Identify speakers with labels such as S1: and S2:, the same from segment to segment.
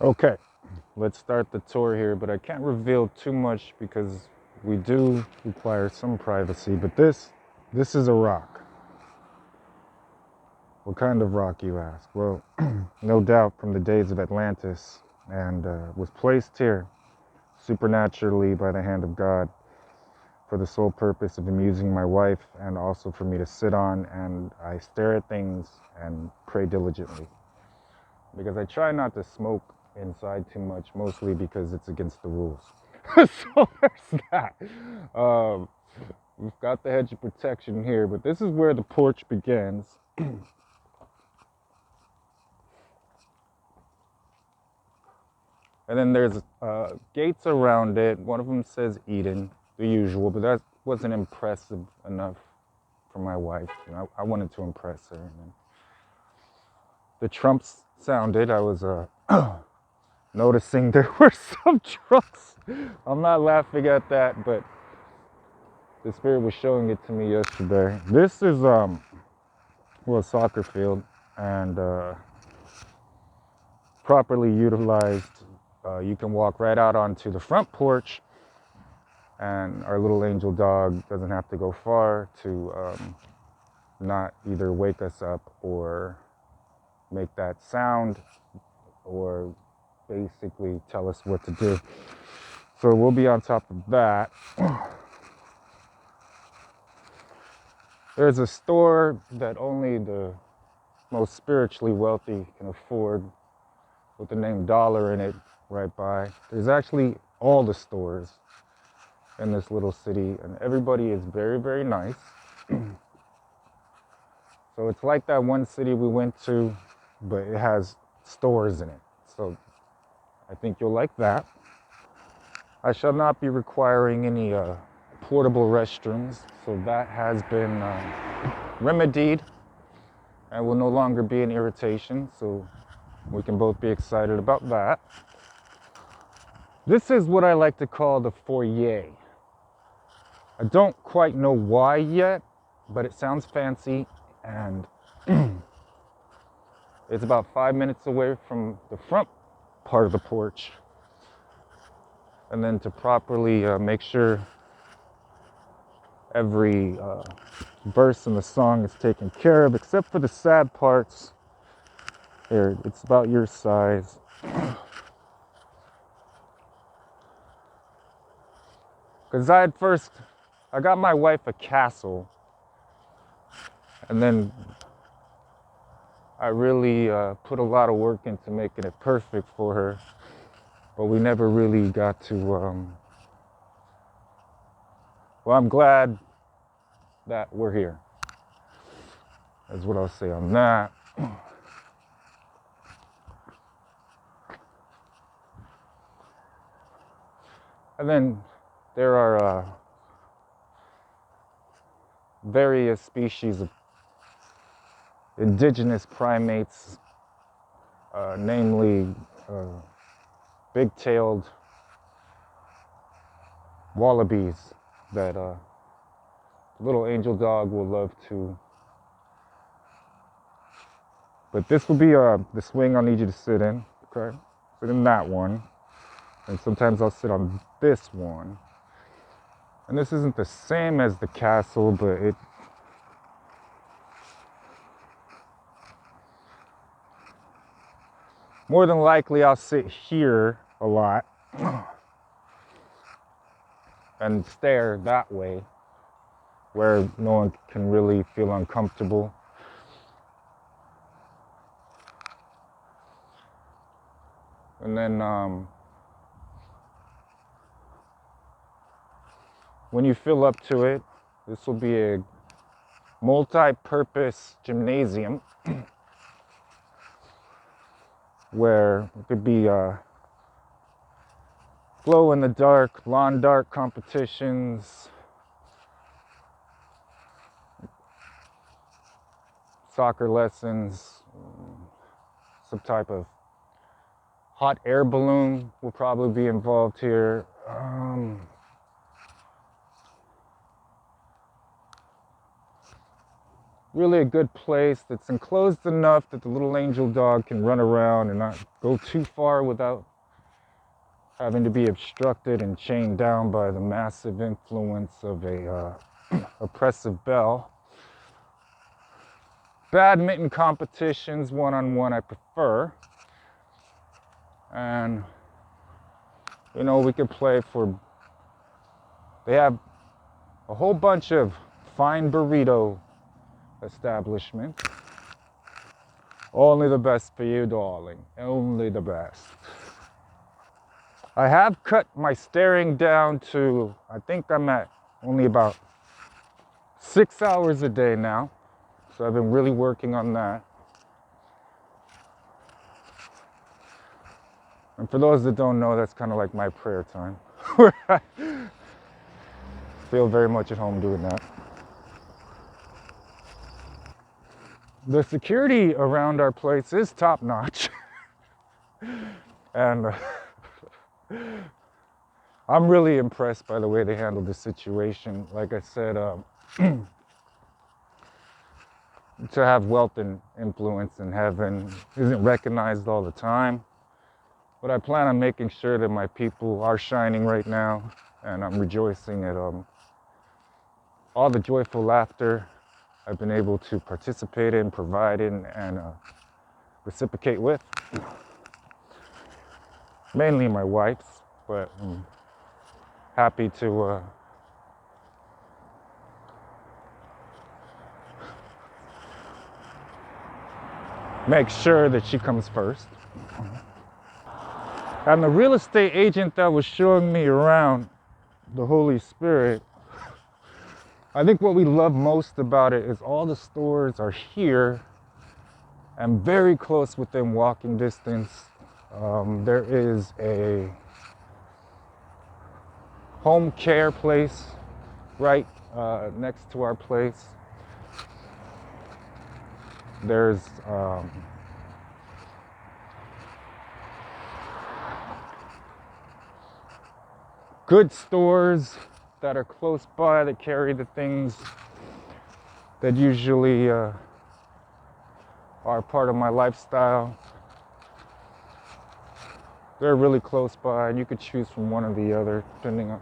S1: Okay, let's start the tour here, but I can't reveal too much because we do require some privacy. But this is a rock. What kind of rock, you ask? Well, no doubt from the days of Atlantis, and was placed here supernaturally by the hand of God for the sole purpose of amusing my wife and also for me to sit on, and I stare at things and pray diligently. Because I try not to smoke inside too much, mostly because it's against the rules. So there's that. Um, we've got the hedge of protection here, but this is where the porch begins. And then there's gates around it. One of them says Eden, the usual, but that wasn't impressive enough for my wife. You know, I wanted to impress her. And then the trumps sounded. I was noticing there were some trumps. I'm not laughing at that, but the spirit was showing it to me yesterday. This is well, a soccer field, and properly utilized, you can walk right out onto the front porch, and our little angel dog doesn't have to go far to not either wake us up or make that sound or basically tell us what to do. So we'll be on top of that. There's a store that only the most spiritually wealthy can afford, with the name Dollar in it right by. There's actually all the stores in this little city, and everybody is very, very nice. So it's like that one city we went to, but it has stores in it. So I think you'll like that. I shall not be requiring any portable restrooms, so that has been remedied and will no longer be an irritation. So we can both be excited about that. This is what I like to call the foyer. I don't quite know why yet, but it sounds fancy, and it's about 5 minutes away from the front part of the porch. And then to properly make sure every verse in the song is taken care of, except for the sad parts. Here, it's about your size. Because I got my wife a castle, and then I really put a lot of work into making it perfect for her, but we never really got to, well, I'm glad that we're here. That's what I'll say on that. And then there are various species of indigenous primates, namely big-tailed wallabies that little angel dog will love to. But this will be the swing I'll need you to sit in, okay? Sit in that one. And sometimes I'll sit on this one. And this isn't the same as the castle, but it more than likely I'll sit here a lot and stare that way, where no one can really feel uncomfortable. And then when you fill up to it, this will be a multi-purpose gymnasium where it could be glow in the dark, lawn dart competitions, soccer lessons, some type of hot air balloon will probably be involved here. really a good place that's enclosed enough that the little angel dog can run around and not go too far without having to be obstructed and chained down by the massive influence of a oppressive bell. Badminton competitions, one-on-one, I prefer. And, you know, we could play for, they have a whole bunch of fine burrito establishments. Only the best for you, darling. Only the best. I have cut my staring down to, I think I'm at only about 6 hours a day now. So I've been really working on that. And for those that don't know, that's kind of like my prayer time. Where I feel very much at home doing that. The security around our place is top notch. And I'm really impressed by the way they handled the situation. Like I said, to have wealth and influence in heaven isn't recognized all the time. But I plan on making sure that my people are shining right now. And I'm rejoicing at all the joyful laughter I've been able to participate in, provide in, and reciprocate with. Mainly my wife's, but I'm happy to make sure that she comes first. And the real estate agent that was showing me around the Holy Spirit, I think what we love most about it is all the stores are here and very close within walking distance. There is a home care place right next to our place. There's good stores that are close by that carry the things that usually are part of my lifestyle. They're really close by, and you could choose from one or the other depending on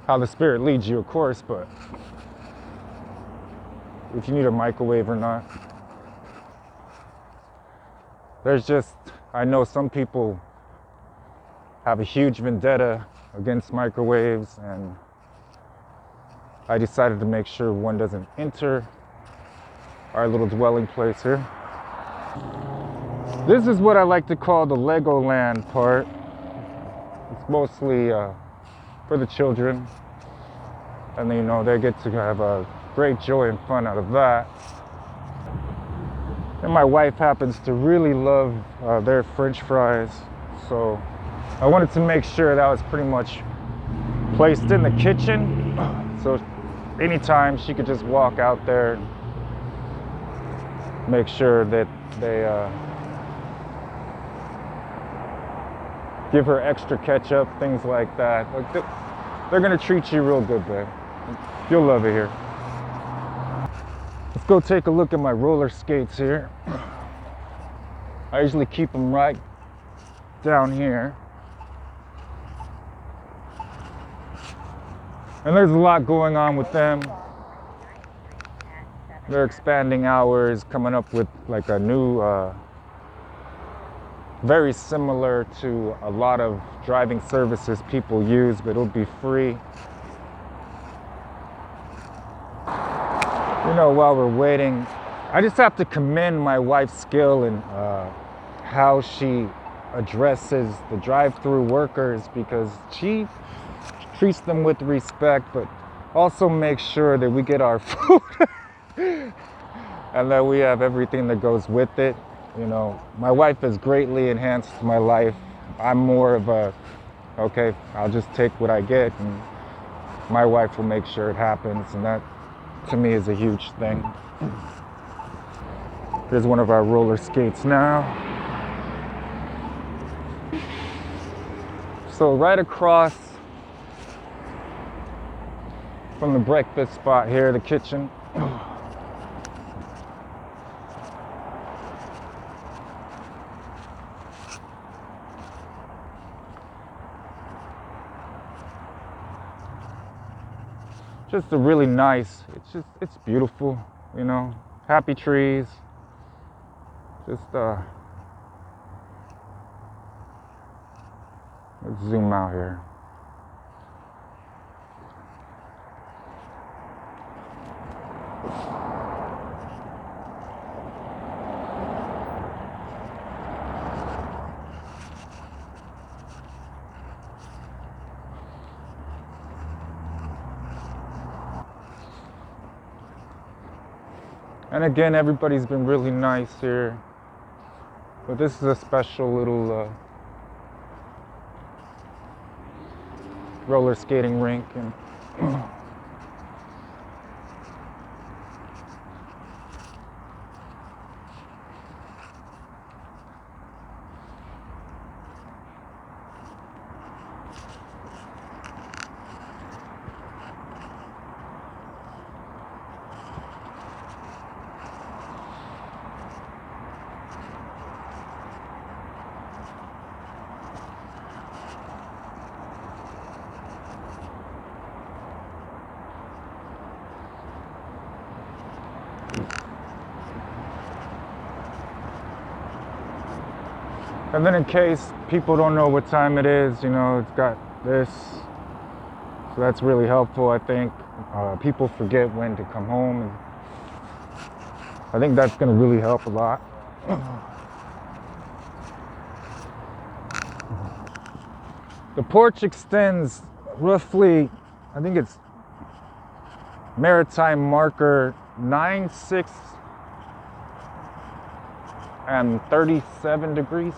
S1: how the Spirit leads you, of course, but if you need a microwave or not. There's just, I know some people have a huge vendetta against microwaves, and I decided to make sure one doesn't enter our little dwelling place here. This is what I like to call the Legoland part. It's mostly for the children, and you know, they get to have a great joy and fun out of that. And my wife happens to really love their French fries, so I wanted to make sure that was pretty much placed in the kitchen, so anytime she could just walk out there and make sure that they give her extra ketchup, things like that. Like they're gonna treat you real good, babe. You'll love it here. Let's go take a look at my roller skates here. I usually keep them right down here. And there's a lot going on with them. They're expanding hours, coming up with like a new, very similar to a lot of driving services people use, but it'll be free. You know, while we're waiting, I just have to commend my wife's skill in how she addresses the drive-through workers, because she treats them with respect, but also makes sure that we get our food and that we have everything that goes with it. You know, my wife has greatly enhanced my life. I'm more of a, okay, I'll just take what I get, and my wife will make sure it happens, and that to me is a huge thing. Here's one of our roller skates now. So right across from the breakfast spot here, the kitchen, just a really nice, it's beautiful, you know, happy trees. Just let's zoom out here. And again, everybody's been really nice here. But this is a special little roller skating rink. And And then in case people don't know what time it is, you know, it's got this. So that's really helpful, I think. People forget when to come home. And I think that's going to really help a lot. The porch extends roughly, I think it's maritime marker 96 and 37 degrees.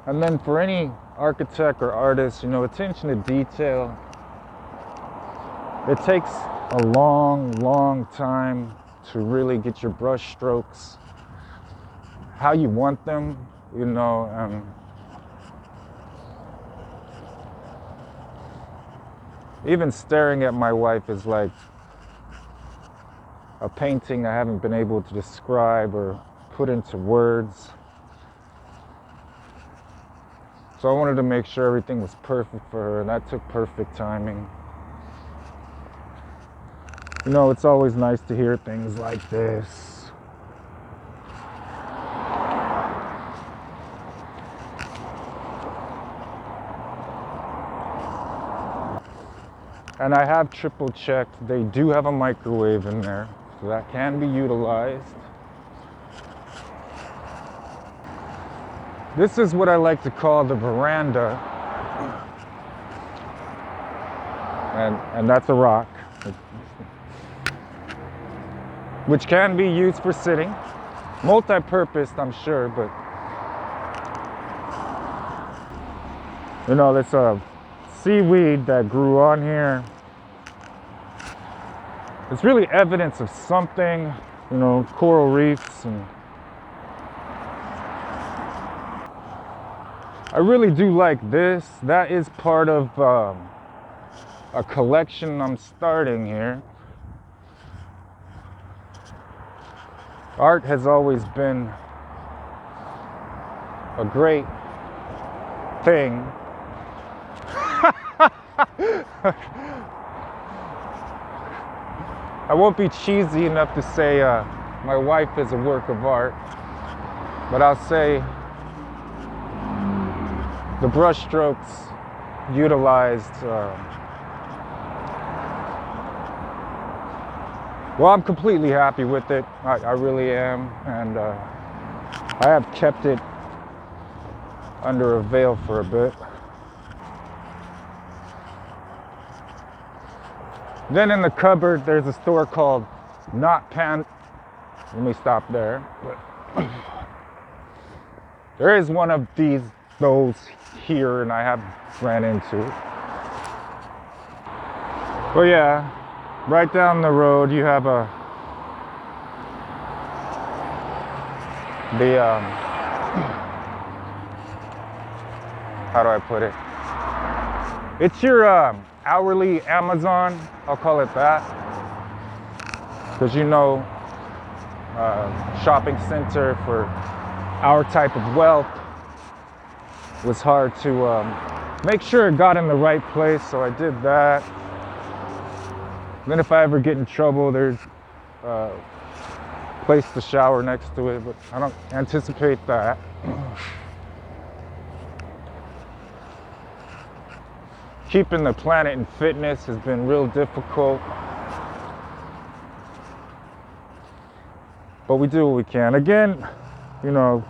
S1: And then for any architect or artist, you know, attention to detail. It takes a long time to really get your brush strokes how you want them, you know. Even staring at my wife is like a painting I haven't been able to describe or put into words. So I wanted to make sure everything was perfect for her, and that took perfect timing. You know, it's always nice to hear things like this. And I have triple checked. They do have a microwave in there, so that can be utilized. This is what I like to call the veranda. And that's a rock, which can be used for sitting. Multi-purpose, I'm sure, but you know, there's a seaweed that grew on here. It's really evidence of something, you know, coral reefs. And I really do like this. That is part of a collection I'm starting here. Art has always been a great thing. I won't be cheesy enough to say my wife is a work of art, but I'll say the brush strokes utilized. Well, I'm completely happy with it. I really am, and I have kept it under a veil for a bit. Then in the cupboard, there's a store called Not Pan. Let me stop there. There is one of those here, and I have ran into it. Well, yeah, right down the road, you have how do I put it? It's your hourly Amazon, I'll call it that, because you know, shopping center for our type of wealth. was hard to make sure it got in the right place, so I did that. Then if I ever get in trouble, there's a place to shower next to it, but I don't anticipate that. Keeping the planet in fitness has been real difficult, but we do what we can. Again, you know,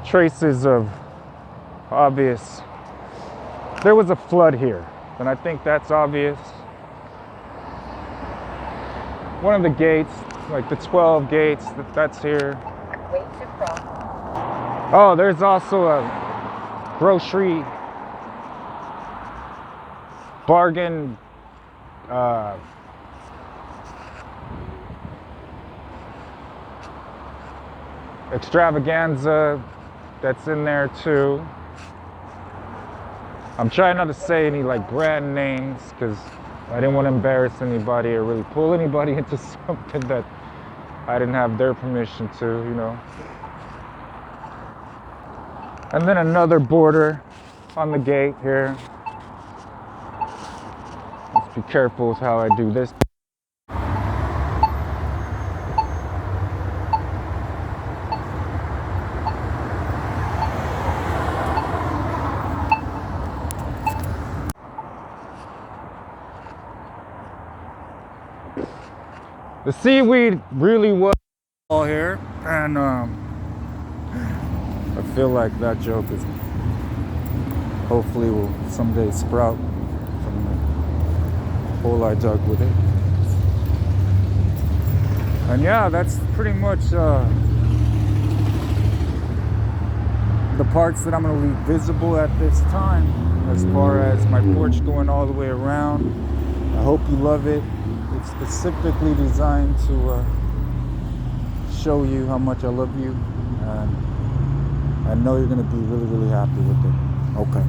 S1: traces of obvious. There was a flood here, and I think that's obvious. One of the gates, like the 12 gates, that's here.
S2: Wait to cross.
S1: Oh, there's also a grocery bargain extravaganza that's in there too. I'm trying not to say any like brand names because I didn't want to embarrass anybody or really pull anybody into something that I didn't have their permission to, you know. And then another border on the gate here. Let's be careful with how I do this. The seaweed really was all here, and I feel like that joke is hopefully will someday sprout from the hole I dug with it. And yeah, that's pretty much the parts that I'm going to leave visible at this time, as far as my porch going all the way around. I hope you love it. It's specifically designed to show you how much I love you, and I know you're going to be really, really happy with it. Okay.